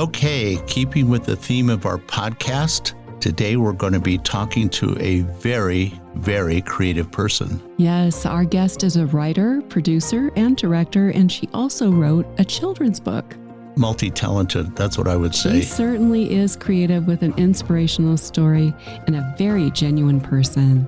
Okay, keeping with the theme of our podcast, today we're going to be talking to a very, very creative person. Yes, our guest is a writer, producer, and director, and she also wrote a children's book. Multi-talented, that's what I would say. She certainly is creative with an inspirational story and a very genuine person.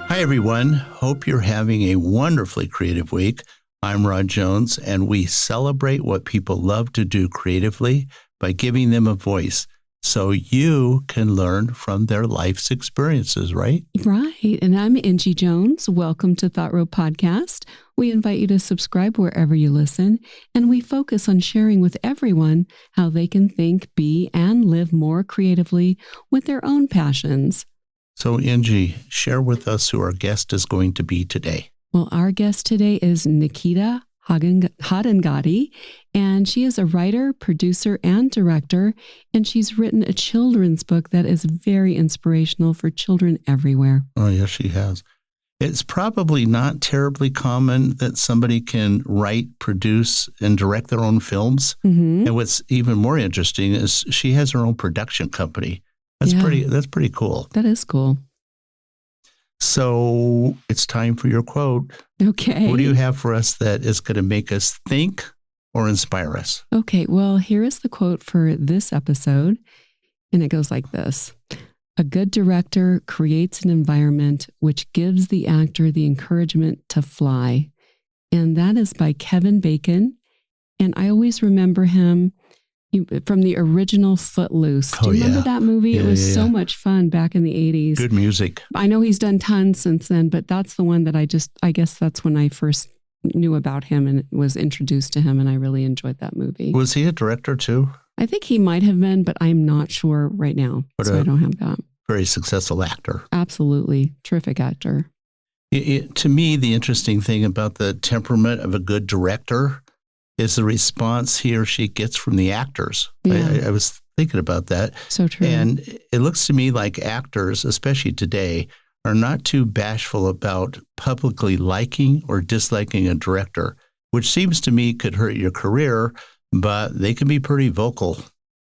Hi, everyone. Hope you're having a wonderfully creative week. I'm Rod Jones, and we celebrate what people love to do creatively by giving them a voice so you can learn from their life's experiences, right? Right. And I'm Inci Jones. Welcome to Thought Road Podcast. We invite you to subscribe wherever you listen, and we focus on sharing with everyone how they can think, be, and live more creatively with their own passions. So, Inci, share with us who our guest is going to be today. Well, our guest today is Nikita Hattangady, and she is a writer, producer, and director, and she's written a children's book that is very inspirational for children everywhere. Oh, yes, she has. It's probably not terribly common that somebody can write, produce, and direct their own films. Mm-hmm. And what's even more interesting is she has her own production company. That's pretty cool. That is cool. So it's time for your quote. Okay. What do you have for us that is going to make us think or inspire us? Okay. Well, here is the quote for this episode. And it goes like this. A good director creates an environment which gives the actor the encouragement to fly. And that is by Kevin Bacon. And I always remember him from the original Footloose. Do you remember that movie? Yeah, it was so much fun back in the 80s. Good music. I know he's done tons since then, but that's the one that I guess that's when I first knew about him and was introduced to him, and I really enjoyed that movie. Was he a director too? I think he might have been, but I'm not sure right now, so I don't have that. Very successful actor. Absolutely. Terrific actor. To me, the interesting thing about the temperament of a good director is the response he or she gets from the actors. Yeah. I was thinking about that. So true. And it looks to me like actors, especially today, are not too bashful about publicly liking or disliking a director, which seems to me could hurt your career, but they can be pretty vocal.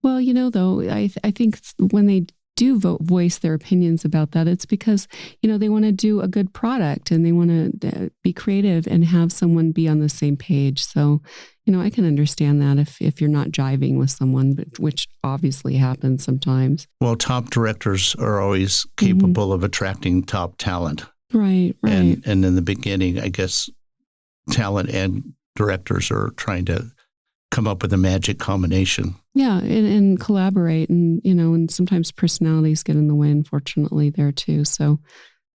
Well, though, I think when they do voice their opinions about that, it's because, they want to do a good product and they want to be creative and have someone be on the same page. So, I can understand that if you're not jiving with someone, but which obviously happens sometimes. Well, top directors are always capable of attracting top talent. Right. And in the beginning, I guess talent and directors are trying to come up with a magic combination. Yeah, and collaborate, and and sometimes personalities get in the way, unfortunately, there too. So,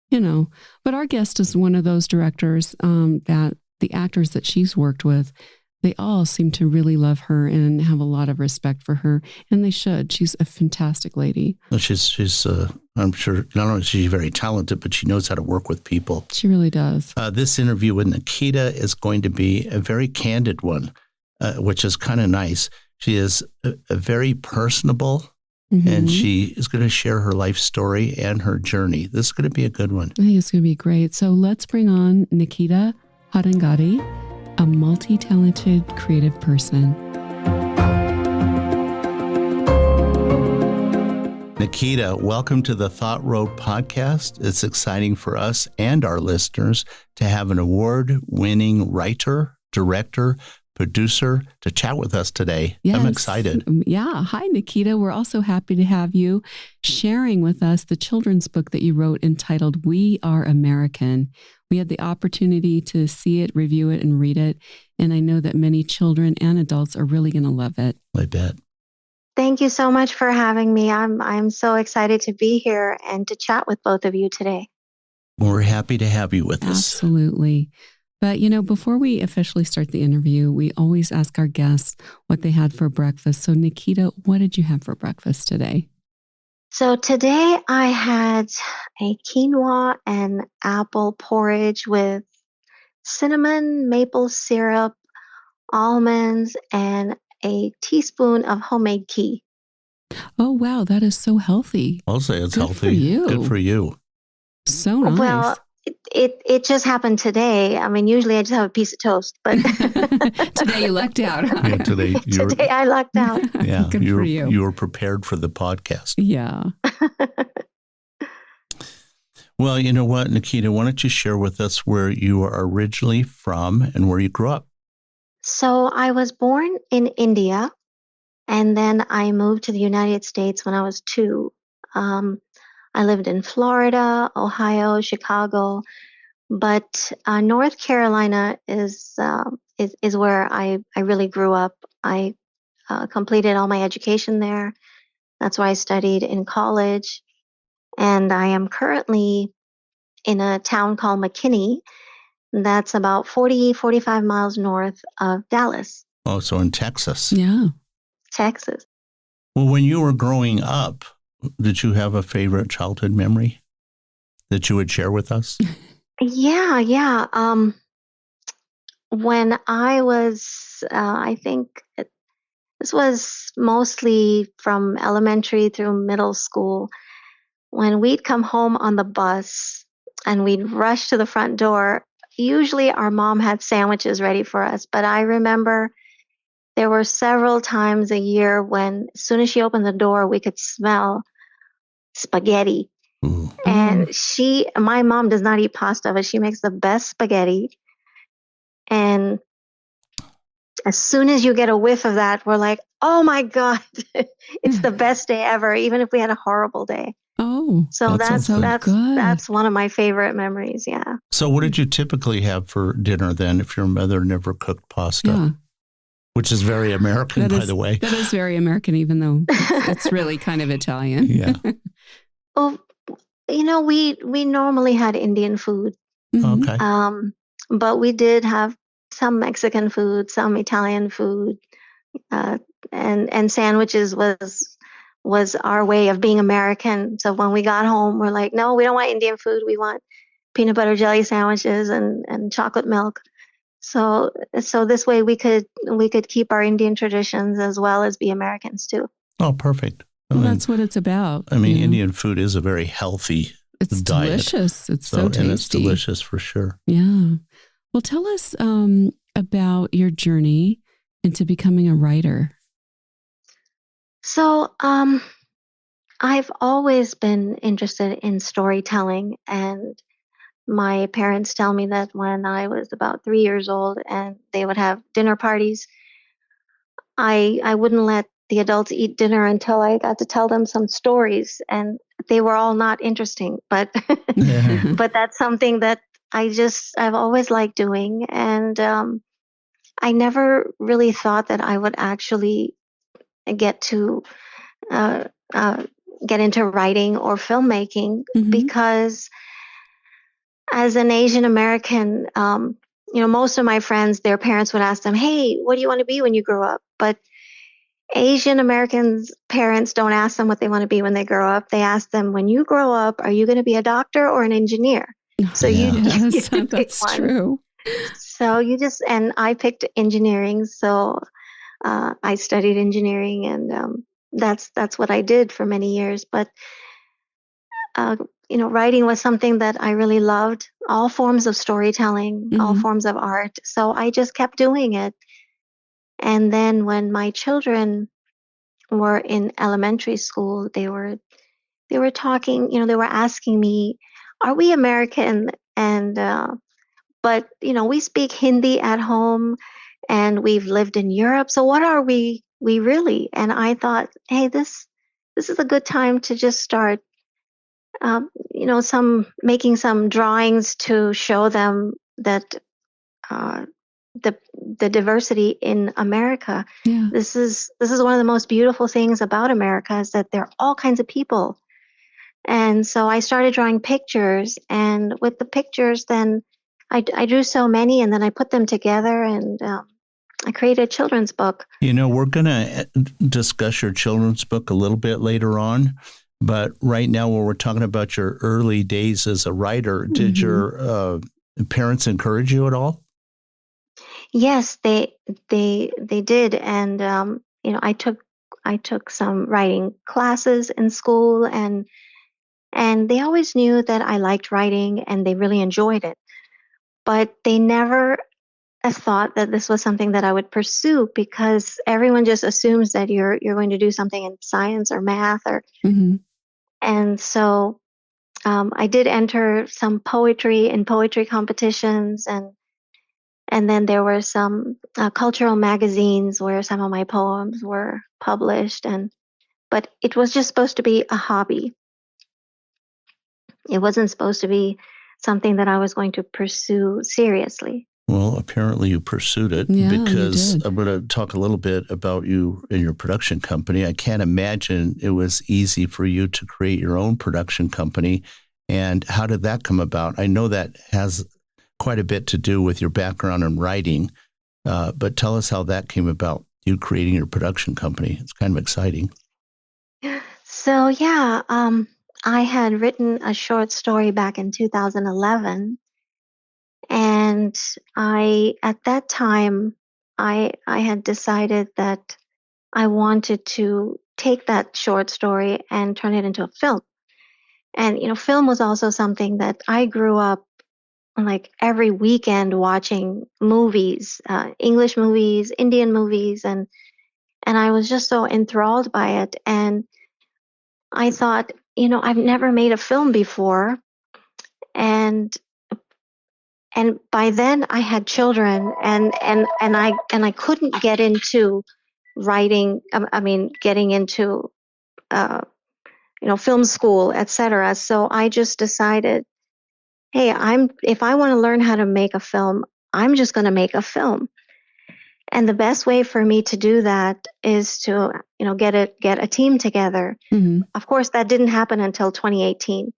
but our guest is one of those directors that the actors that she's worked with, they all seem to really love her and have a lot of respect for her, and they should. She's a fantastic lady. Well, she's I'm sure not only is she very talented, but she knows how to work with people. She really does. This interview with Nikita is going to be a very candid one. Which is kind of nice. She is a very personable, and she is going to share her life story and her journey. This is going to be a good one. I think it's going to be great. So let's bring on Nikita Hattangady, a multi-talented creative person. Nikita, welcome to the Thought Road Podcast. It's exciting for us and our listeners to have an award-winning writer, director, producer to chat with us today. Yes. I'm excited. Yeah. Hi, Nikita. We're also happy to have you sharing with us the children's book that you wrote entitled We Are American. We had the opportunity to see it, review it, and read it. And I know that many children and adults are really going to love it. I bet. Thank you so much for having me. I'm so excited to be here and to chat with both of you today. We're happy to have you with us. Absolutely. But, before we officially start the interview, we always ask our guests what they had for breakfast. So, Nikita, what did you have for breakfast today? So today I had a quinoa and apple porridge with cinnamon, maple syrup, almonds, and a teaspoon of homemade ghee. Oh, wow. That is so healthy. I'll say it's Good healthy. for you. Good for you. So nice. Well, it just happened today. I mean, usually I just have a piece of toast, but Today you lucked out. Huh? Yeah, today I lucked out. Yeah, Good for you. You were prepared for the podcast. Yeah. Well, you know what, Nikita, why don't you share with us where you are originally from and where you grew up? So I was born in India, and then I moved to the United States when I was 2. I lived in Florida, Ohio, Chicago, but North Carolina is where I really grew up. I completed all my education there. That's where I studied in college, and I am currently in a town called McKinney. That's about 45 miles north of Dallas, Oh, so in Texas. Yeah. Texas. Well, when you were growing up, did you have a favorite childhood memory that you would share with us? Yeah. When I was, I think this was mostly from elementary through middle school, when we'd come home on the bus and we'd rush to the front door. Usually our mom had sandwiches ready for us, but I remember there were several times a year when as soon as she opened the door, we could smell spaghetti. Ooh. And my mom does not eat pasta, but she makes the best spaghetti. And as soon as you get a whiff of that, we're like, oh my God, it's the best day ever, even if we had a horrible day. Oh, So That's so good. that's one of my favorite memories. Yeah. So what did you typically have for dinner then if your mother never cooked pasta? Yeah. Which is very American, by the way. That is very American, even though it's really kind of Italian. Yeah. Well, we normally had Indian food, Mhm. Okay. but we did have some Mexican food, some Italian food, and sandwiches was our way of being American. So when we got home, we're like, no, we don't want Indian food. We want peanut butter jelly sandwiches and chocolate milk. So this way we could keep our Indian traditions as well as be Americans too. Oh, perfect. Well, that's what it's about. I mean, you know? Indian food is a very healthy It's diet. delicious. It's so tasty. And it's delicious for sure. Yeah. Well, tell us about your journey into becoming a writer. So I've always been interested in storytelling, and my parents tell me that when I was about 3 years old and they would have dinner parties, I wouldn't let the adults eat dinner until I got to tell them some stories, and they were all not interesting, but Yeah. but that's something that I've always liked doing, and I never really thought that I would actually get to uh, uh, get into writing or filmmaking, Mhm. because as an Asian American, most of my friends, their parents would ask them, "Hey, what do you want to be when you grow up?" But Asian Americans' parents don't ask them what they want to be when they grow up. They ask them, "When you grow up, are you going to be a doctor or an engineer?" So Yeah. Yes, you pick that's one. true. So and I picked engineering. So I studied engineering, and that's what I did for many years. But writing was something that I really loved. All forms of storytelling, all Mhm. forms of art. So I just kept doing it. And then when my children were in elementary school, they were talking. They were asking me, "Are we American?" And but we speak Hindi at home, and we've lived in Europe. So what are we really? And I thought, hey, this is a good time to just start, making some drawings to show them that uh, the diversity in America. Yeah. This is one of the most beautiful things about America, is that there are all kinds of people. And so I started drawing pictures, and with the pictures, then I drew so many, and then I put them together, and I created a children's book. We're going to discuss your children's book a little bit later on. But right now, when we're talking about your early days as a writer, did Mhm. your parents encourage you at all? Yes, they did, and I took some writing classes in school, and they always knew that I liked writing, and they really enjoyed it. But they never thought that this was something that I would pursue, because everyone just assumes that you're going to do something in science or math, or Mm-hmm. and so I did enter some poetry in poetry competitions, and then there were some cultural magazines where some of my poems were published, but it was just supposed to be a hobby. It wasn't supposed to be something that I was going to pursue seriously. Well, apparently you pursued it, Yeah, because you did. I'm going to talk a little bit about you and your production company. I can't imagine it was easy for you to create your own production company. And how did that come about? I know that has quite a bit to do with your background in writing, but tell us how that came about, you creating your production company. It's kind of exciting. So yeah, I had written a short story back in 2011, and at that time, I had decided that I wanted to take that short story and turn it into a film. And film was also something that I grew up like every weekend watching movies, English movies, Indian movies, and I was just so enthralled by it. And I thought, I've never made a film before, and by then I had children, and I couldn't get into writing. I mean, getting into film school, etc. So I just decided, hey, if I want to learn how to make a film, I'm just going to make a film. And the best way for me to do that is to, get a team together. Mm-hmm. Of course, that didn't happen until 2018.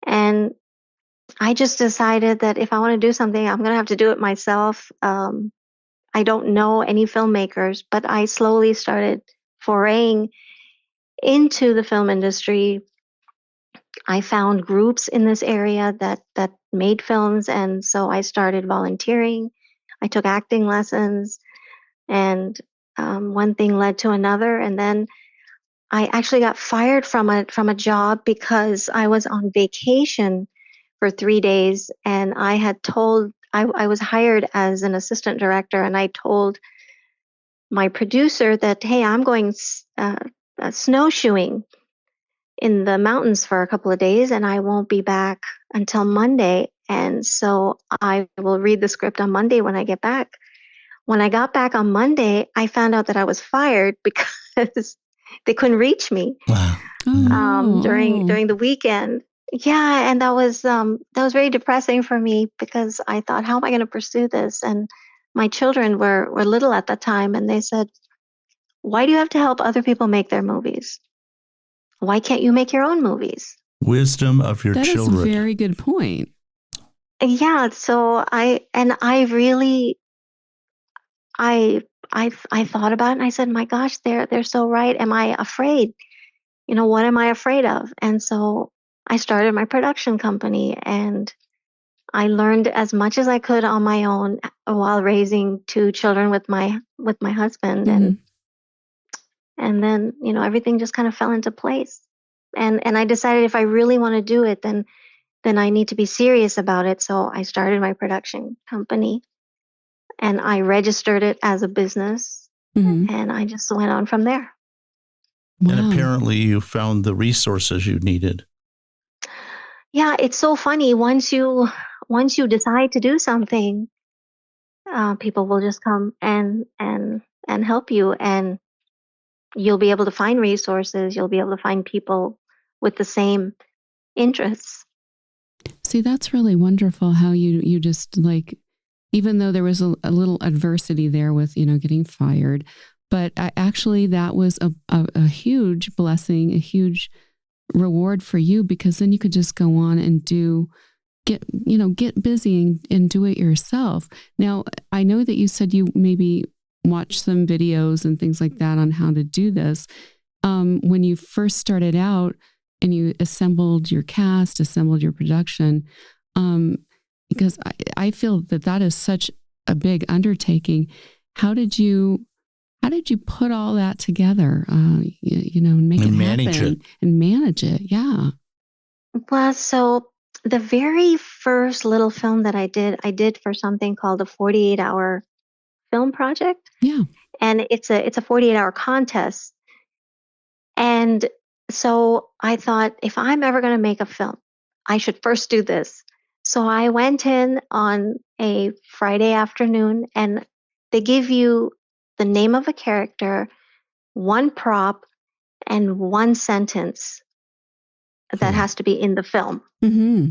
And I just decided that if I want to do something, I'm going to have to do it myself. I don't know any filmmakers, but I slowly started foraying into the film industry. I found groups in this area that made films, and so I started volunteering. I took acting lessons, and one thing led to another, and then I actually got fired from a job because I was on vacation for 3 days, and I was hired as an assistant director, and I told my producer that, hey, I'm going snowshoeing in the mountains for a couple of days, and I won't be back until Monday. And so I will read the script on Monday when I get back. When I got back on Monday, I found out that I was fired because they couldn't reach me during the weekend. Yeah, and that was very depressing for me, because I thought, how am I going to pursue this? And my children were little at that time, and they said, why do you have to help other people make their movies? Why can't you make your own movies? Wisdom of your children. That is a very good point. Yeah, so I thought about it, and I said, my gosh, they're so right. Am I afraid? What am I afraid of? And so I started my production company, and I learned as much as I could on my own while raising two children with my husband. Mm-hmm. And then, everything just kind of fell into place. And I decided, if I really want to do it, then I need to be serious about it. So I started my production company, and I registered it as a business, Mm-hmm. and I just went on from there. Wow. And apparently you found the resources you needed. Yeah, it's so funny. Once you decide to do something, people will just come and help you, and you'll be able to find resources. You'll be able to find people with the same interests. See, that's really wonderful how you just, like, even though there was a little adversity there with, getting fired, but actually that was a huge blessing, a huge reward for you, because then you could just go on and get busy and do it yourself. Now, I know that you said you maybe watched some videos and things like that on how to do this. When you first started out and you assembled your cast, assembled your production, because I feel that is such a big undertaking. How did you put all that together, and make it happen and manage it? Yeah. Well, so the very first little film that I did for something called a 48-hour film project. Yeah. And it's a 48-hour contest. And so I thought, if I'm ever going to make a film, I should first do this. So I went in on a Friday afternoon, and they give you the name of a character, one prop, and one sentence that has to be in the film. Mm-hmm.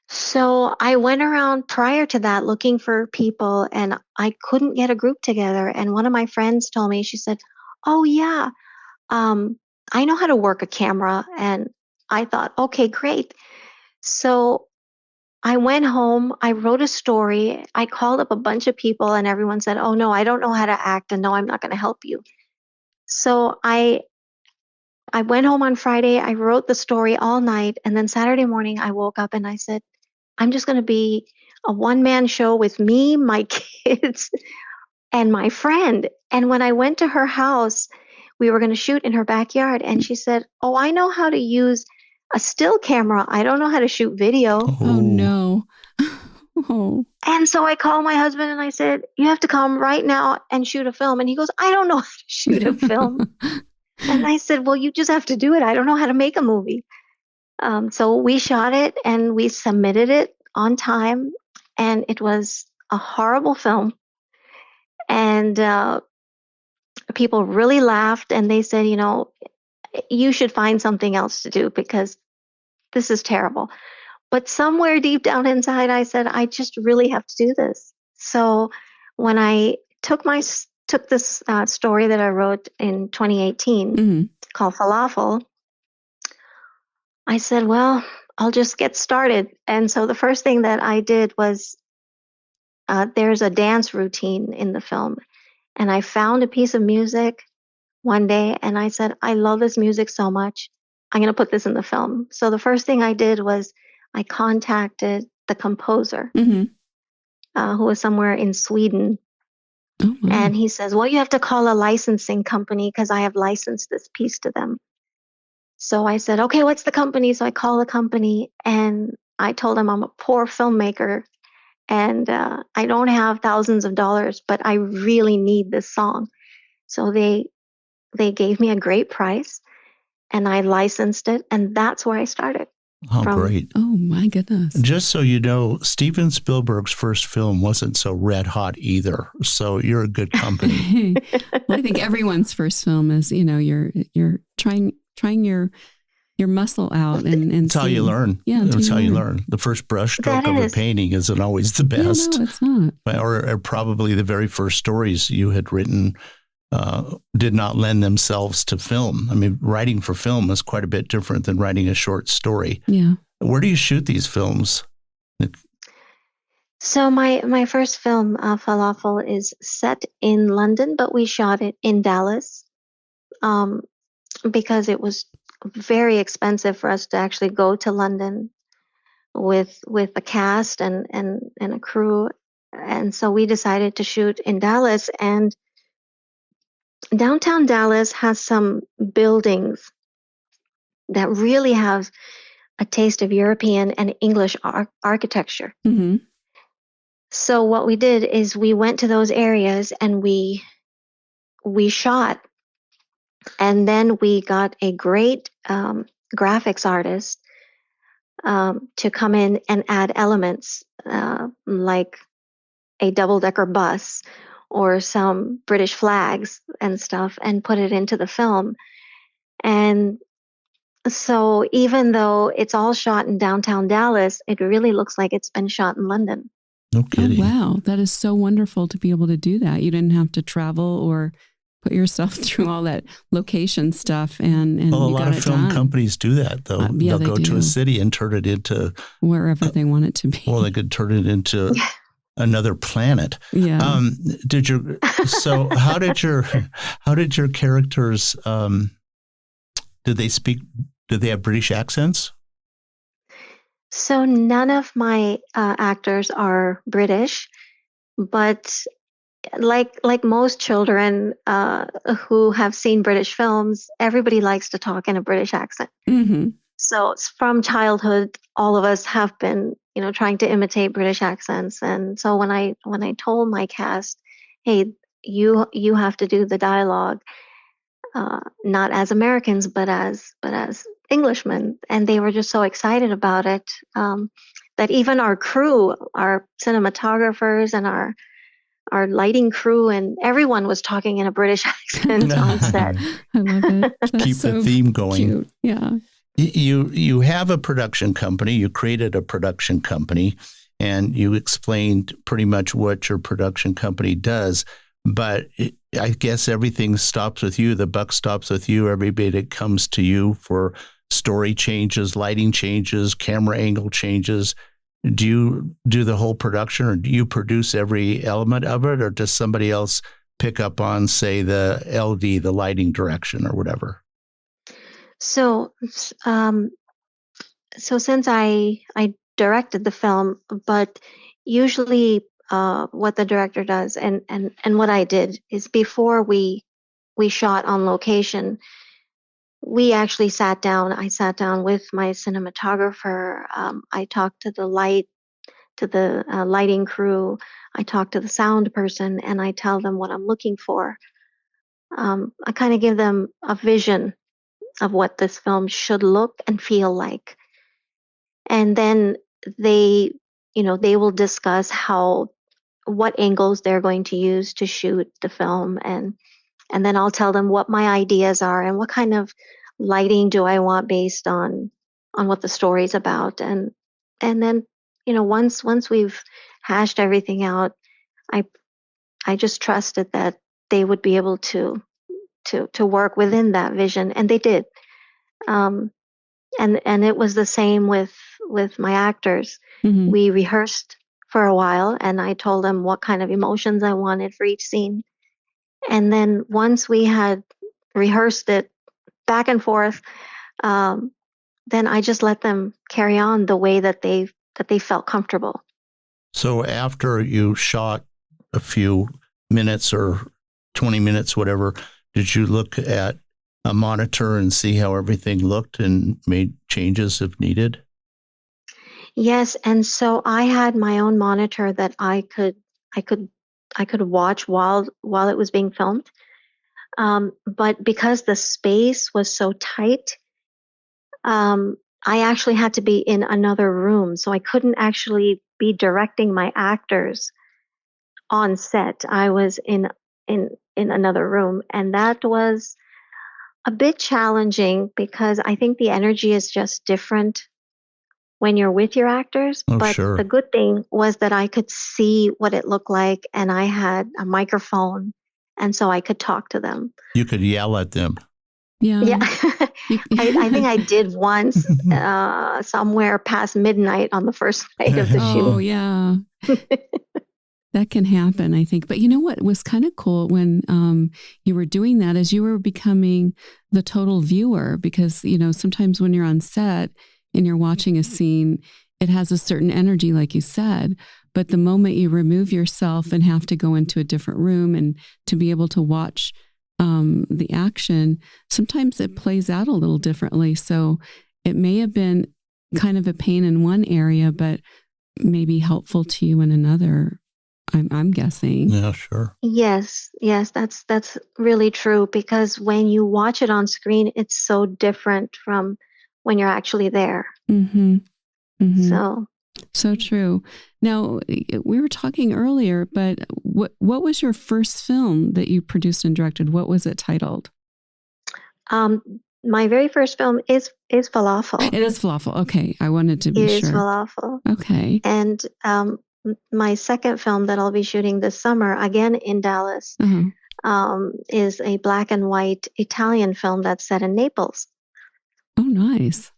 So I went around prior to that looking for people, and I couldn't get a group together. And one of my friends told me, she said, "Oh yeah, I know how to work a camera." And I thought, okay, great. So I went home, I wrote a story, I called up a bunch of people, and everyone said, "Oh no, I don't know how to act, and no, I'm not going to help you." So I went home on Friday, I wrote the story all night, and then Saturday morning I woke up and I said, I'm just going to be a one-man show with me, my kids, and my friend. And when I went to her house, we were going to shoot in her backyard, and she said, "Oh, I know how to use a still camera. I don't know how to shoot video." Oh no. Oh. And so I called my husband and I said, "You have to come right now and shoot a film." And he goes, "I don't know how to shoot a film." And I said, "Well, you just have to do it. I don't know how to make a movie." So we shot it and we submitted it on time, and it was a horrible film. And people really laughed, and they said, "You should find something else to do because this is terrible." But somewhere deep down inside, I said, I just really have to do this. So when I took this story that I wrote in 2018 called Falafel, I said, well, I'll just get started. And so the first thing that I did was there's a dance routine in the film. And I found a piece of music one day and I said, I love this music so much. I'm going to put this in the film. So the first thing I did was I contacted the composer who was somewhere in Sweden. Oh, wow. And he says, well, you have to call a licensing company because I have licensed this piece to them. So I said, okay, what's the company? So I called the company and I told them I'm a poor filmmaker and I don't have thousands of dollars, but I really need this song. So they gave me a great price and I licensed it, and that's where I started. Oh, great. Oh, my goodness. Just so you know, Steven Spielberg's first film wasn't so red hot either. So you're a good company. Well, I think everyone's first film is, you're trying your muscle out and that's how you learn. Yeah, that's how you learn. The first brushstroke of a painting isn't always the best. No, it's not. Or probably the very first stories you had written did not lend themselves to film. I mean, writing for film is quite a bit different than writing a short story. Yeah. Where do you shoot these films? So my first film, Falafel, is set in London, but we shot it in Dallas because it was very expensive for us to actually go to London with a cast and a crew. And so we decided to shoot in Dallas, and downtown Dallas has some buildings that really have a taste of European and English architecture. Mm-hmm. So what we did is we went to those areas and we shot, and then we got a great graphics artist to come in and add elements like a double-decker bus or some British flags and stuff and put it into the film. And so even though it's all shot in downtown Dallas, it really looks like it's been shot in London. No kidding. Oh, wow. That is so wonderful to be able to do that. You didn't have to travel or put yourself through all that location stuff. And well, a lot of film companies do that, though. Yeah, they'll go to a city and turn it into wherever they want it to be. Well, they could turn it into another planet. Yeah. How did your characters, did they have British accents? So none of my actors are British, but like most children who have seen British films, everybody likes to talk in a British accent. Mm-hmm. So from childhood, all of us have been, trying to imitate British accents. And so when I told my cast, hey, you have to do the dialogue, not as Americans, but as Englishmen, and they were just so excited about it, that even our crew, our cinematographers and our lighting crew, and everyone was talking in a British accent on set. I love it. That's Keep the theme going. Cute. Yeah. You have a production company. You created a production company, and you explained pretty much what your production company does. But I guess everything stops with you. The buck stops with you. Everybody comes to you for story changes, lighting changes, camera angle changes. Do you do the whole production, or do you produce every element of it, or does somebody else pick up on, say, the LD, the lighting direction, or whatever? So, since I directed the film, but usually what the director does and what I did is, before we shot on location, we actually sat down. I sat down with my cinematographer. I talked to the lighting crew. I talked to the sound person, and I tell them what I'm looking for. I kind of give them a vision of what this film should look and feel like. And then they will discuss what angles they're going to use to shoot the film. And then I'll tell them what my ideas are and what kind of lighting do I want based on what the story's about. And then, once we've hashed everything out, I just trusted that they would be able to work within that vision, and they did. And it was the same with my actors. Mm-hmm. We rehearsed for a while, and I told them what kind of emotions I wanted for each scene. And then once we had rehearsed it back and forth, then I just let them carry on the way that they felt comfortable. So after you shot a few minutes or 20 minutes, whatever, did you look at a monitor and see how everything looked and made changes if needed? Yes, and so I had my own monitor that I could watch while it was being filmed. But because the space was so tight, I actually had to be in another room, so I couldn't actually be directing my actors on set. I was in another room, and that was a bit challenging because I think the energy is just different when you're with your actors. Oh, but sure. The good thing was that I could see what it looked like, and I had a microphone, and so I could talk to them. You could yell at them. Yeah. I think I did once somewhere past midnight on the first night of the shoot. Oh, yeah. That can happen, I think. But you know what was kind of cool when you were doing that is you were becoming the total viewer, because, sometimes when you're on set and you're watching a scene, it has a certain energy, like you said. But the moment you remove yourself and have to go into a different room and to be able to watch the action, sometimes it plays out a little differently. So it may have been kind of a pain in one area, but maybe helpful to you in another. I'm guessing. Yeah, sure. Yes, that's really true, because when you watch it on screen, it's so different from when you're actually there. Mm-hmm. Mm-hmm. So true. Now, we were talking earlier, but what was your first film that you produced and directed? What was it titled? My very first film is Falafel. It is Falafel. Okay, I wanted to be sure. It is Falafel. Okay. And my second film that I'll be shooting this summer, again in Dallas, is a black and white Italian film that's set in Naples. Oh, nice.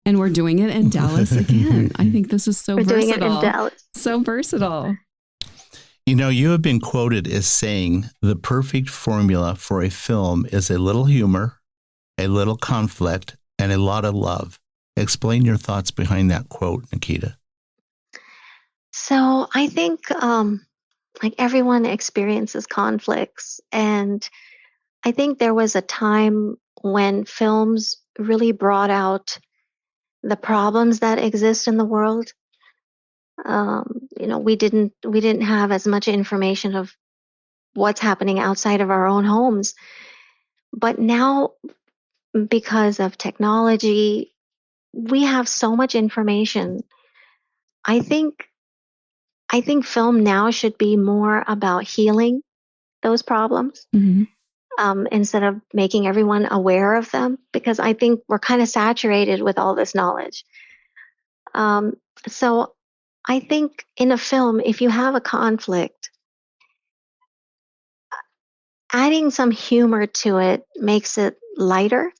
And we're doing it in Dallas again. I think this is so versatile. We're doing it in Dallas. So versatile. You have been quoted as saying the perfect formula for a film is a little humor, a little conflict, and a lot of love. Explain your thoughts behind that quote, Nikita. So I think like everyone experiences conflicts, and I think there was a time when films really brought out the problems that exist in the world. We didn't have as much information of what's happening outside of our own homes, but now because of technology, we have so much information. I think I think film now should be more about healing those problems, Mm-hmm. instead of making everyone aware of them, because I think we're kind of saturated with all this knowledge. Um, so I think in a film, if you have a conflict, adding some humor to it makes it lighter,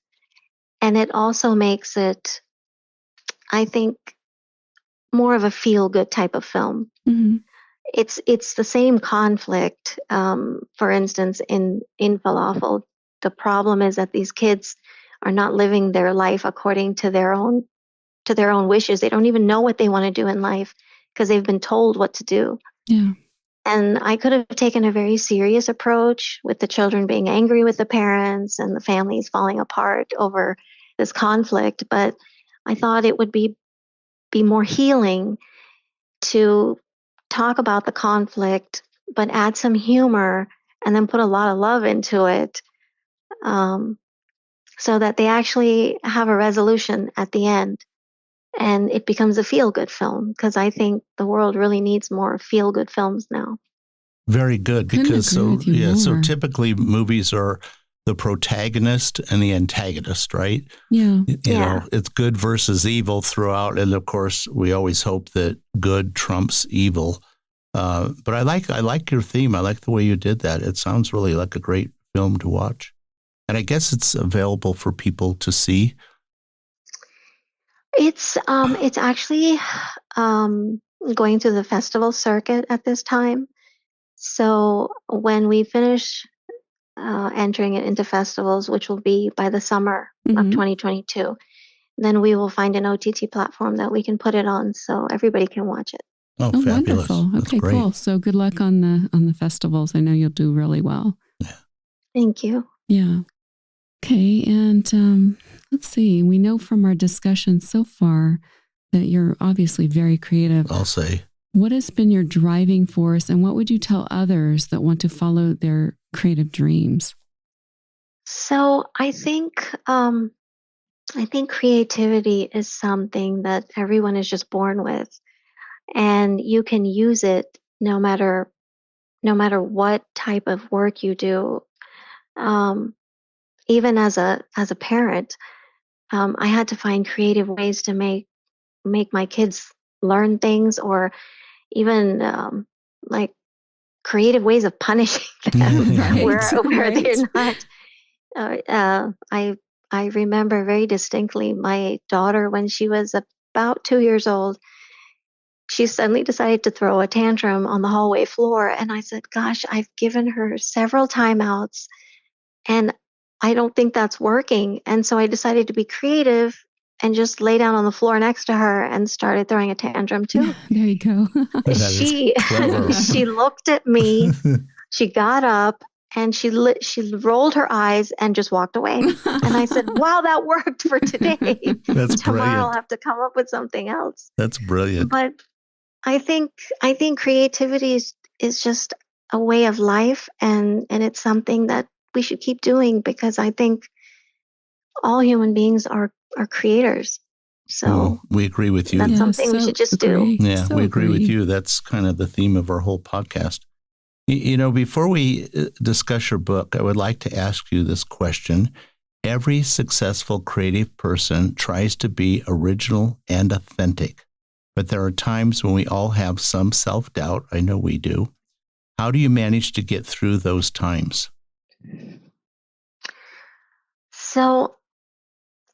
and it also makes it, I think, more of a feel good type of film. Mm-hmm. It's the same conflict. For instance, in Falafel, the problem is that these kids are not living their life according to their own wishes. They don't even know what they want to do in life because they've been told what to do. Yeah. And I could have taken a very serious approach with the children being angry with the parents and the families falling apart over this conflict, but I thought it would be more healing to talk about the conflict, but add some humor and then put a lot of love into it, um, so that they actually have a resolution at the end and it becomes a feel good film. Because I think the world really needs more feel good films now. Very good. Couldn't Because agree with you so more. typically movies are the protagonist and the antagonist, right? Yeah. You know, it's good versus evil throughout. And of course, we always hope that good trumps evil. But I like your theme. I like the way you did that. It sounds really like a great film to watch. And I guess it's available for people to see. It's actually going through the festival circuit at this time. So when we finish entering it into festivals, which will be by the summer of Mm-hmm. 2022, then we will find an OTT platform that we can put it on so everybody can watch it. Oh, Oh, fabulous. wonderful. That's Okay, great. cool. So good luck on the festivals. I know you'll do really well. Yeah. Thank you. Yeah. Okay. And let's see. We know from our discussion so far that you're obviously very creative. I'll say. What has been your driving force, and what would you tell others that want to follow their creative dreams? So I think creativity is something that everyone is just born with, and you can use it no matter what type of work you do. Um, Even as a parent, I had to find creative ways to make my kids learn things, or even like creative ways of punishing them Right, where right. they're not. I remember very distinctly my daughter when she was about 2 years old. She suddenly decided to throw a tantrum on the hallway floor, and I said, "Gosh, I've given her several timeouts, and I don't think that's working." And so I decided to be creative and just lay down on the floor next to her and started throwing a tantrum too. There you go. That is She clever. she looked at me, she got up, and she rolled her eyes and just walked away. And I said, "Wow, that worked for today. That's Tomorrow I'll brilliant. have to come up with something else." That's brilliant. But I think creativity is just a way of life, and it's something that we should keep doing, because I think all human beings are creators. So Well, we agree with you. that's Yeah, something we so should just agree. do. Yeah, So we agree with you. That's kind of the theme of our whole podcast. You know, before we discuss your book, I would like to ask you this question. Every successful creative person tries to be original and authentic, but there are times when we all have some self-doubt. I know we do. How do you manage to get through those times? So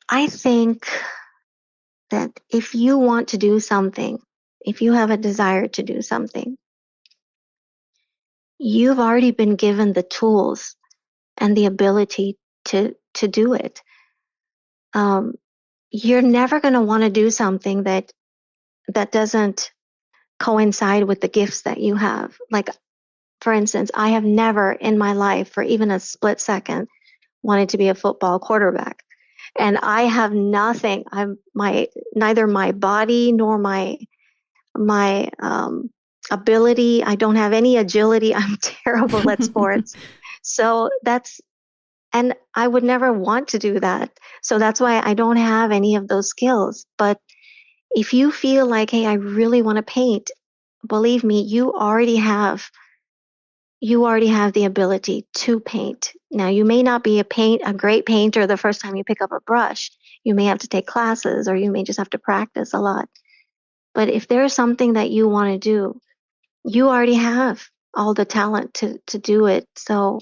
I think that if you want to do something, if you have a desire to do something, you've already been given the tools and the ability to do it. Um, you're never going to want to do something that doesn't coincide with the gifts that you have. Like, for instance, I have never in my life, for even a split second, wanted to be a football quarterback. And I have nothing. Neither my body nor my ability. I don't have any agility. I'm terrible at sports. So and I would never want to do that. So that's why I don't have any of those skills. But if you feel like, hey, I really want to paint, believe me, you already have the ability to paint. Now, you may not be a great painter the first time you pick up a brush. You may have to take classes, or you may just have to practice a lot. But if there's something that you want to do, you already have all the talent to do it. So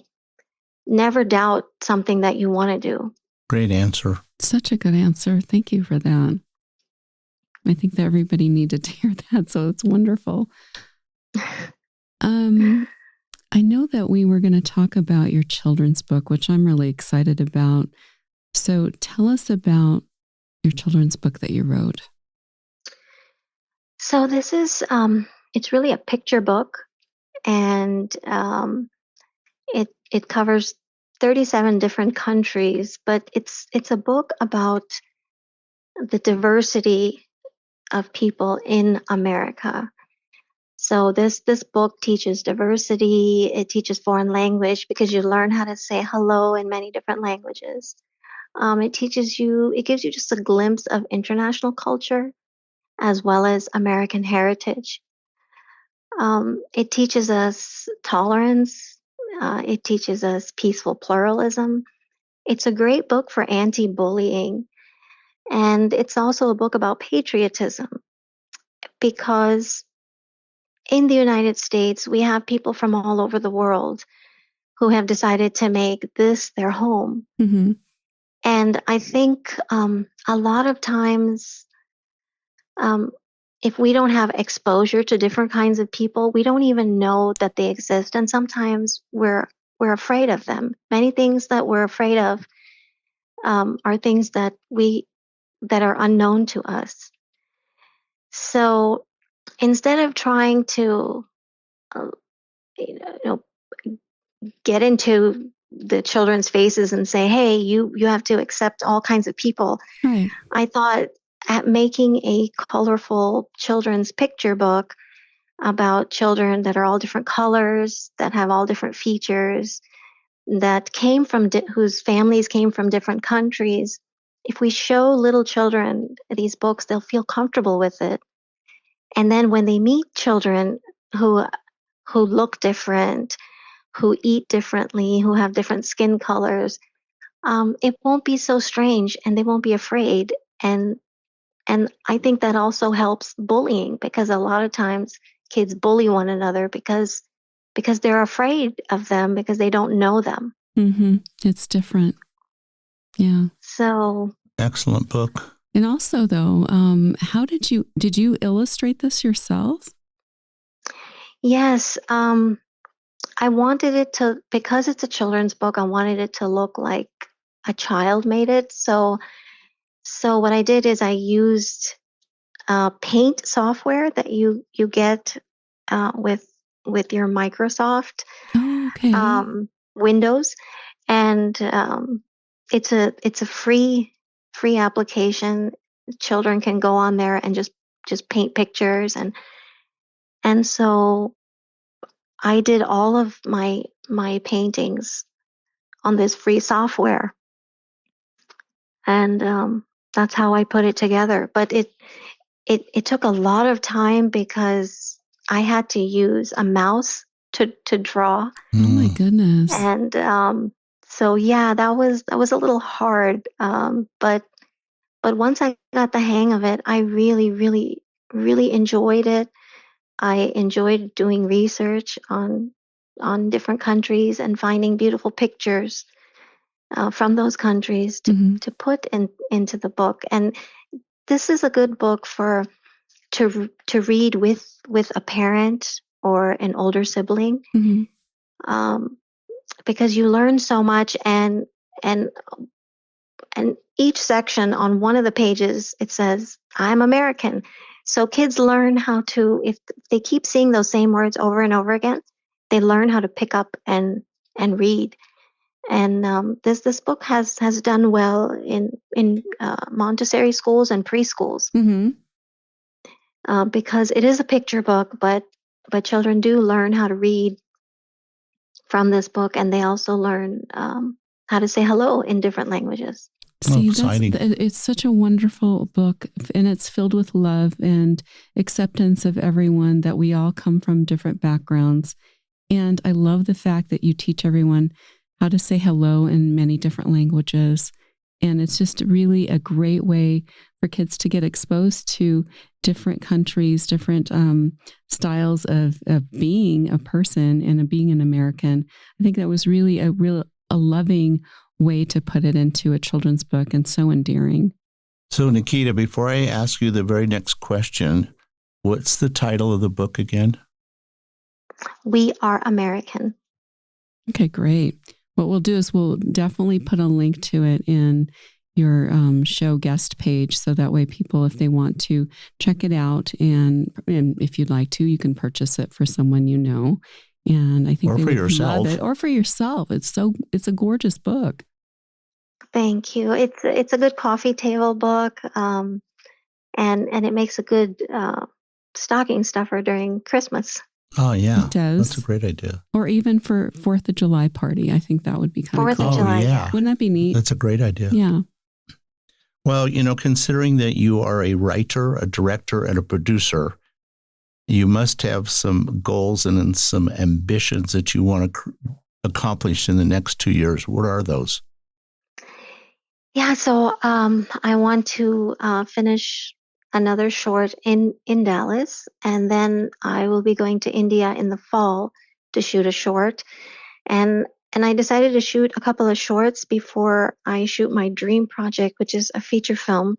never doubt something that you want to do. Great answer. Such a good answer. Thank you for that. I think that everybody needed to hear that, so it's wonderful. I know that we were going to talk about your children's book, which I'm really excited about. So tell us about your children's book that you wrote. So this is, it's really a picture book, and it covers 37 different countries, but it's a book about the diversity of people in America. So this book teaches diversity. It teaches foreign language because you learn how to say hello in many different languages. It gives you just a glimpse of international culture as well as American heritage. It teaches us tolerance. It teaches us peaceful pluralism. It's a great book for anti-bullying. And it's also a book about patriotism, because in the United States, we have people from all over the world who have decided to make this their home. Mm-hmm. And I think a lot of times, if we don't have exposure to different kinds of people, we don't even know that they exist. And sometimes we're afraid of them. Many things that we're afraid of are things that are unknown to us. So instead of trying to you know, get into the children's faces and say, hey, you have to accept all kinds of people, Right. I thought at making a colorful children's picture book about children that are all different colors, that have all different features, that came from whose families came from different countries. If we show little children these books, they'll feel comfortable with it. And then when they meet children who look different, who eat differently, who have different skin colors, it won't be so strange, and they won't be afraid. And I think that also helps bullying, because a lot of times kids bully one another because they're afraid of them, because they don't know them. Mm-hmm. It's different. Yeah. So excellent book. And also, though, how did you illustrate this yourself? Yes, I wanted it to, because it's a children's book, I wanted it to look like a child made it. So what I did is I used paint software that you get with your Microsoft Windows, and it's a free application. Children can go on there and just paint pictures, and so I did all of my paintings on this free software, and that's how I put it together. But it took a lot of time because I had to use a mouse to draw. Oh my goodness! And so yeah, that was a little hard. But once I got the hang of it, I really, really, really enjoyed it. I enjoyed doing research on different countries and finding beautiful pictures from those countries to put into the book. And this is a good book to read with a parent or an older sibling, because you learn so much, and each section on one of the pages, it says, I'm American. So kids learn how to, if they keep seeing those same words over and over again, they learn how to pick up and read. And this book has done well in Montessori schools and preschools, because it is a picture book, but children do learn how to read from this book, and they also learn how to say hello in different languages. See, exciting. It's such a wonderful book, and it's filled with love and acceptance of everyone, that we all come from different backgrounds. And I love the fact that you teach everyone how to say hello in many different languages. And it's just really a great way for kids to get exposed to different countries, different styles of being a person and of being an American. I think that was really a loving way to put it into a children's book, and so endearing. So, Nikita, before I ask you the very next question, what's the title of the book again? We Are American. Okay, great. What we'll do is we'll definitely put a link to it in your show guest page, so that way people, if they want to check it out, and if you'd like to, you can purchase it for someone you know. And I think or they for would yourself. love it, or for yourself. It's a gorgeous book. Thank you. It's a good coffee table book, and it makes a good stocking stuffer during Christmas. Oh, yeah. It does. That's a great idea. Or even for 4th of July party. I think that would be kind of cool. 4th of July. Yeah. Wouldn't that be neat? That's a great idea. Yeah. Well, considering that you are a writer, a director, and a producer, you must have some goals and some ambitions that you want to accomplish in the next 2 years. What are those? Yeah, so I want to finish another short in Dallas, and then I will be going to India in the fall to shoot a short. And I decided to shoot a couple of shorts before I shoot my dream project, which is a feature film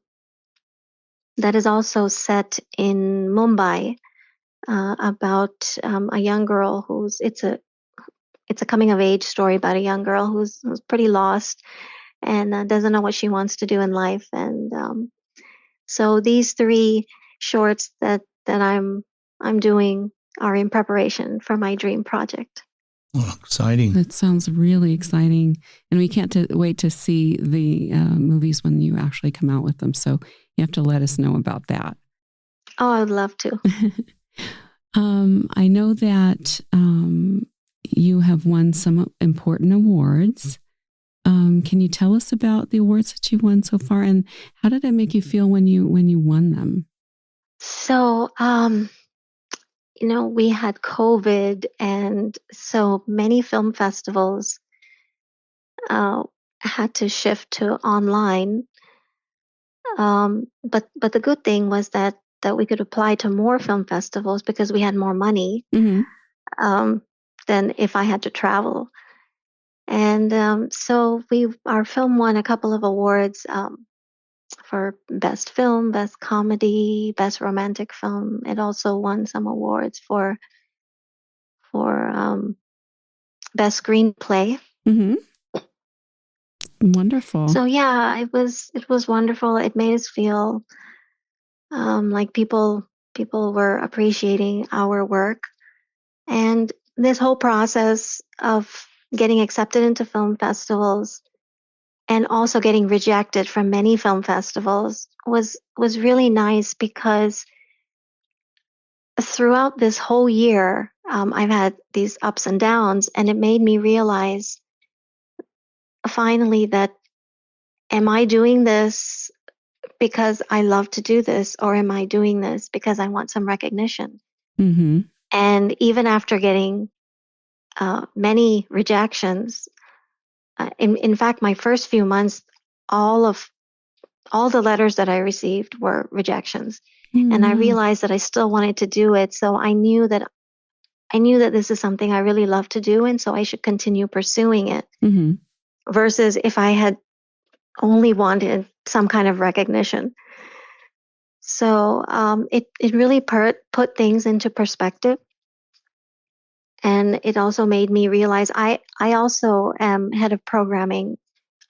that is also set in Mumbai, about a young girl it's a coming of age story about a young girl who's pretty lost and doesn't know what she wants to do in life. And so these 3 shorts that I'm doing are in preparation for my dream project. Oh, exciting. That sounds really exciting. And we can't wait to see the movies when you actually come out with them. So you have to let us know about that. Oh, I would love to. I know that you have won some important awards. Can you tell us about the awards that you've won so far, and how did it make you feel when you won them? So, we had COVID, and so many film festivals had to shift to online. But the good thing was that we could apply to more film festivals because we had more money than if I had to travel. And so our film won a couple of awards for best film, best comedy, best romantic film. It also won some awards for best screenplay. Wonderful. So yeah, it was wonderful. It made us feel like people were appreciating our work, and this whole process of getting accepted into film festivals and also getting rejected from many film festivals was really nice, because throughout this whole year, I've had these ups and downs, and it made me realize finally that, am I doing this because I love to do this, or am I doing this because I want some recognition? And even after getting many rejections, in fact, my first few months, all the letters that I received were rejections. And I realized that I still wanted to do it. So I knew that this is something I really love to do, and so I should continue pursuing it. Versus if I had only wanted some kind of recognition. So it really put things into perspective. And it also made me realize I also am head of programming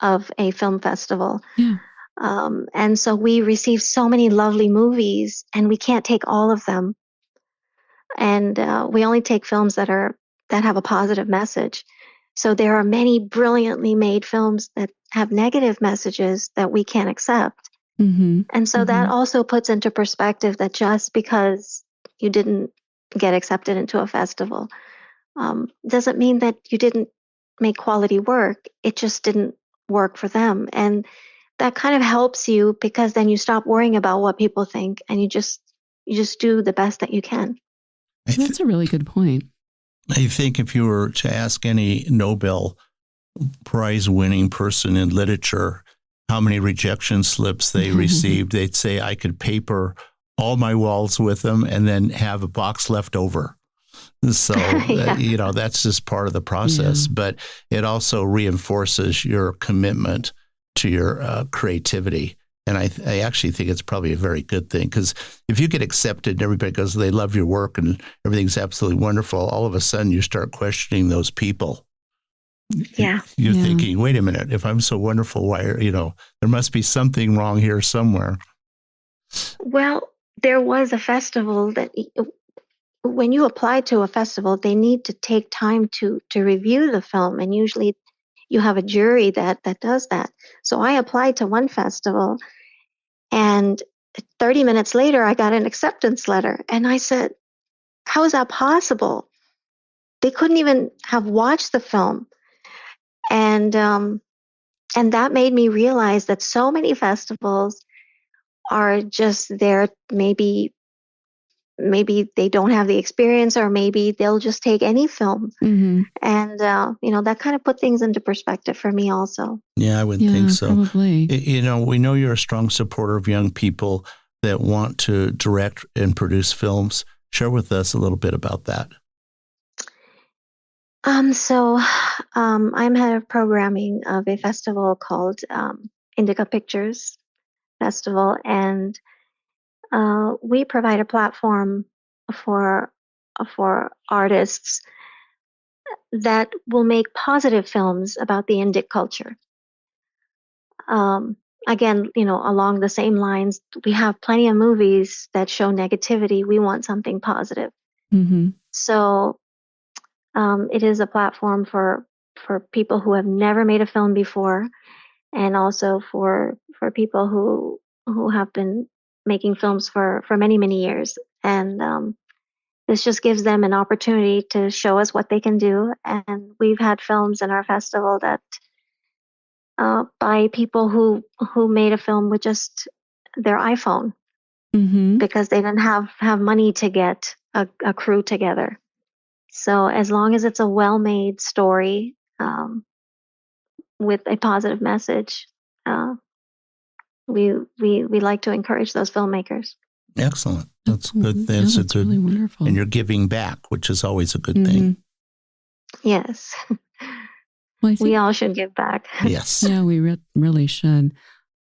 of a film festival. Yeah. And so we receive so many lovely movies, and we can't take all of them. And we only take films that have a positive message. So there are many brilliantly made films that have negative messages that we can't accept. Mm-hmm. And so that Mm-hmm. also puts into perspective that just because you didn't get accepted into a festival doesn't mean that you didn't make quality work. It just didn't work for them. And that kind of helps you, because then you stop worrying about what people think, and you just do the best that you can. That's a really good point. I think if you were to ask any Nobel Prize winning person in literature how many rejection slips they received, they'd say I could paper all my walls with them and then have a box left over. So, Yeah. that's just part of the process. Yeah. But it also reinforces your commitment to your creativity. And I actually think it's probably a very good thing, because if you get accepted and everybody goes, they love your work and everything's absolutely wonderful, all of a sudden you start questioning those people. Yeah. You're thinking, wait a minute, if I'm so wonderful, why there must be something wrong here somewhere. Well, there was a festival that when you apply to a festival, they need to take time to review the film. And usually you have a jury that does that. So I applied to one festival, and 30 minutes later, I got an acceptance letter. And I said, how is that possible? They couldn't even have watched the film. And that made me realize that so many festivals are just there. Maybe they don't have the experience, or maybe they'll just take any film. Mm-hmm. And that kind of put things into perspective for me also. Yeah, I would think so. Probably. We know you're a strong supporter of young people that want to direct and produce films. Share with us a little bit about that. So I'm head of programming of a festival called Indica Pictures Festival, and we provide a platform for artists that will make positive films about the Indic culture. Again, along the same lines, we have plenty of movies that show negativity. We want something positive. Mm-hmm. So it is a platform for people who have never made a film before, and also for people who have been making films for many, many years. And this just gives them an opportunity to show us what they can do. And we've had films in our festival that by people who made a film with just their iPhone, Mm-hmm. because they didn't have money to get a crew together. So as long as it's a well-made story with a positive message, we like to encourage those filmmakers. Excellent. That's good. That's really wonderful. And you're giving back, which is always a good thing. Yes. Well, we all should give back. Yes. Yeah, we really should.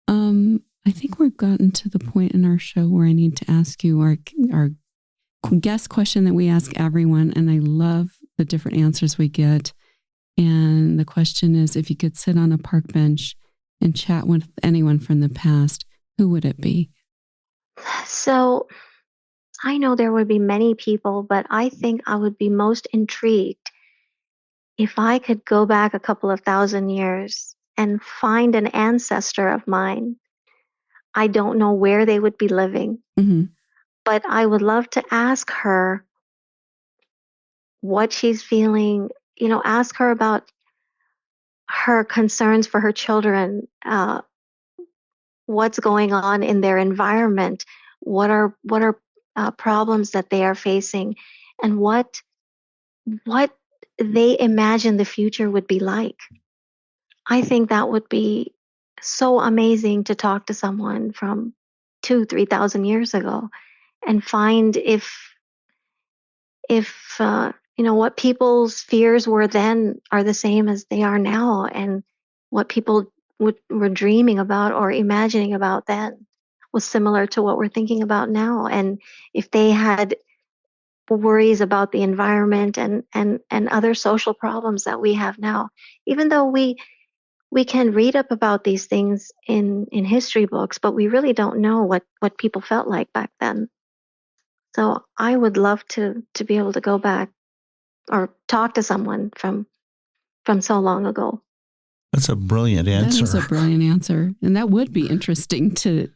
I think we've gotten to the point in our show where I need to ask you our guest question that we ask everyone, and I love the different answers we get. And the question is, if you could sit on a park bench and chat with anyone from the past, who would it be? So I know there would be many people, but I think I would be most intrigued if I could go back a couple of thousand years and find an ancestor of mine. I don't know where they would be living, but I would love to ask her what she's feeling, ask her about her concerns for her children, what's going on in their environment, what are problems that they are facing, and what they imagine the future would be like. I think that would be so amazing to talk to someone from 2,000-3,000 years ago and find if what people's fears were then are the same as they are now, and what people were dreaming about or imagining about then was similar to what we're thinking about now. And if they had worries about the environment and other social problems that we have now, even though we we can read up about these things in history books, but we really don't know what people felt like back then. So I would love to be able to go back or talk to someone from so long ago. That's a brilliant answer. That is a brilliant answer. And that would be interesting to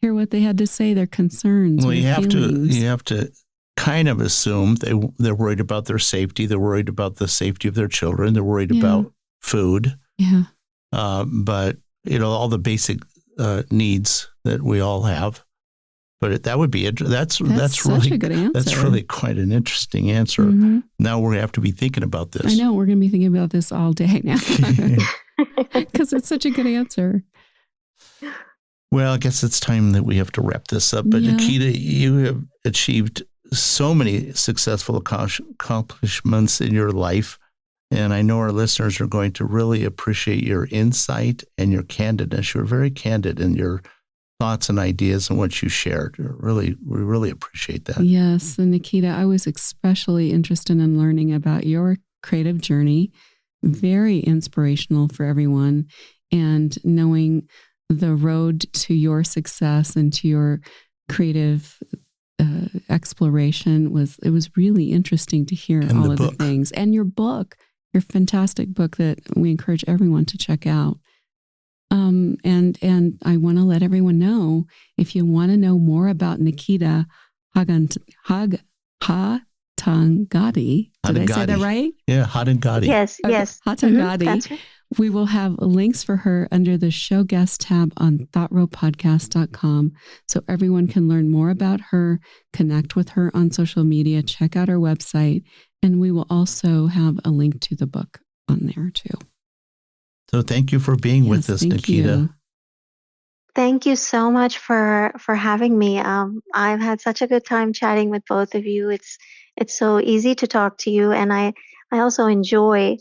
hear what they had to say, their concerns. Well, you feelings. have to kind of assume they're worried about their safety. They're worried about the safety of their children. They're worried about food. Yeah. But, all the basic needs that we all have. But that would be that's really a good answer. That's really quite an interesting answer. Mm-hmm. Now we have to be thinking about this. I know we're going to be thinking about this all day now because it's such a good answer. Well, I guess it's time that we have to wrap this up. But Nikita, you have achieved so many successful accomplishments in your life, and I know our listeners are going to really appreciate your insight and your candidness. You're very candid in your thoughts and ideas and what you shared. We really appreciate that. Yes. And Nikita, I was especially interested in learning about your creative journey. Very inspirational for everyone. And knowing the road to your success and to your creative exploration was really interesting to hear and all of the things. And your book, your fantastic book that we encourage everyone to check out. And I want to let everyone know, if you want to know more about Nikita Hattangady, did I say that right? Yeah, Hattangady. Yes. Hattangady. That's right. We will have links for her under the show guest tab on thoughtrowpodcast.com, so everyone can learn more about her, connect with her on social media, check out her website, and we will also have a link to the book on there too. So thank you for being with us, Nikita. You. Thank you so much for having me. I've had such a good time chatting with both of you. It's so easy to talk to you, and I also enjoy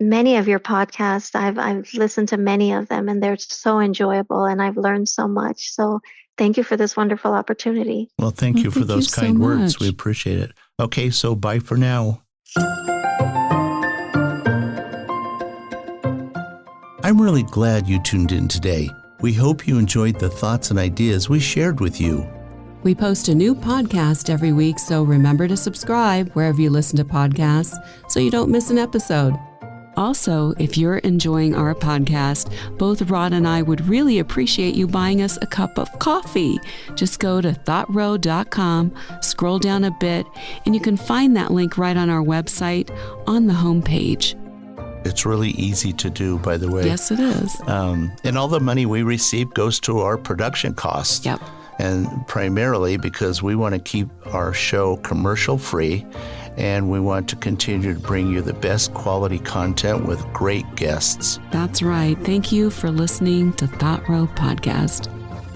many of your podcasts. I've listened to many of them, and they're so enjoyable, and I've learned so much. So thank you for this wonderful opportunity. Well, thank you for those kind words. We appreciate it. Okay, so bye for now. I'm really glad you tuned in today. We hope you enjoyed the thoughts and ideas we shared with you. We post a new podcast every week, so remember to subscribe wherever you listen to podcasts so you don't miss an episode. Also, if you're enjoying our podcast, both Rod and I would really appreciate you buying us a cup of coffee. Just go to thoughtrow.com, scroll down a bit, and you can find that link right on our website on the homepage. It's really easy to do, by the way. Yes, it is. And all the money we receive goes to our production costs. Yep. And primarily because we want to keep our show commercial free, and we want to continue to bring you the best quality content with great guests. That's right. Thank you for listening to Thought Row Podcast.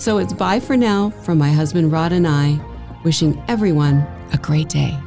So it's bye for now from my husband Rod and I, wishing everyone a great day.